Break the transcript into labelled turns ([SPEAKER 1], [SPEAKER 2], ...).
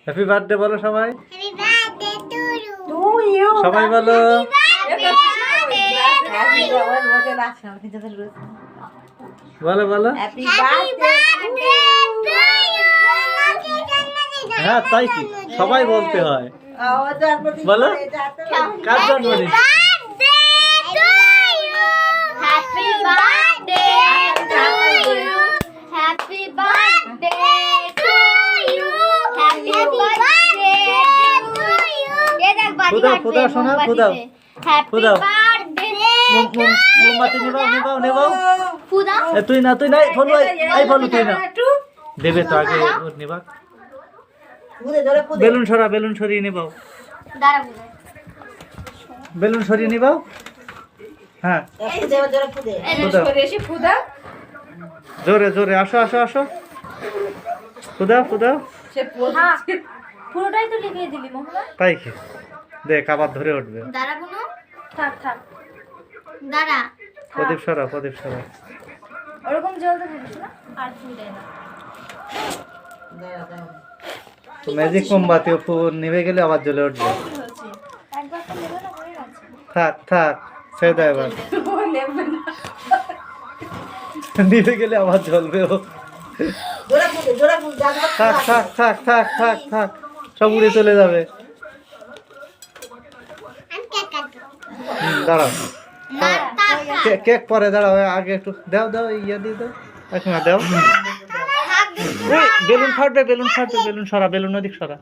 [SPEAKER 1] Happy birthday বলো সবাই,
[SPEAKER 2] Happy birthday to you.
[SPEAKER 1] সবাই বলো। বলো বলো।
[SPEAKER 2] Happy birthday to you.
[SPEAKER 1] হ্যাঁ তাই কি সবাই বলতে হয়। বলো কার জন্মদিন?
[SPEAKER 2] Happy birthday to you. Happy birthday to you. Happy birthday to you. ये देख बाजी
[SPEAKER 1] खुदा खुदा सुना खुदा
[SPEAKER 2] Happy
[SPEAKER 1] खुदा
[SPEAKER 2] birthday.
[SPEAKER 1] মোমবাতি নিবাও নিবাও নিবাও।
[SPEAKER 2] खुदा
[SPEAKER 1] এ তুই না তুই নাই ফলো আই ফলো তুই না দেবে তো আগে ওর নিবা। বেলুন সরা বেলুন সরিয়ে নিবাও,
[SPEAKER 2] दारा बुझे
[SPEAKER 1] বেলুন সরিয়ে নিবাও। হ্যাঁ খুদা জোরে জোরে আসো আসো আসো খুদা খুদা।
[SPEAKER 3] পুরোটাই তো লিখিয়ে দিলি মোহনা।
[SPEAKER 1] তাই কি দেখ আবার ধরে উঠবে।
[SPEAKER 2] दारा बुनो
[SPEAKER 3] থাক থাক
[SPEAKER 2] दारा
[SPEAKER 1] প্রদীপ সরা প্রদীপ সরা।
[SPEAKER 3] ওরকম জ্বলতে থাকিস না আর ফুল দেয় না।
[SPEAKER 1] ম্যাজিক মোমবাতি নিভে গেলে আবার জ্বলে উঠবে।
[SPEAKER 3] কি হচ্ছে একবার তো নেবে না হয়ে গেছে।
[SPEAKER 1] থাক থাক ছেড়ে দাও এবার। নিভে গেলে আবার জ্বলবে ও। থাক থাক থাক থাক থাক থাক সব উড়ে চলে যাবে। দাঁড়াও কেক পরে দাঁড়াও আগে একটু দাও দাও ইয়া দিয়ে দাও এখন দাও। এই, বেলুন ফাটবে বেলুন ফাটবে বেলুন সরা বেলুন ওদিক সরা।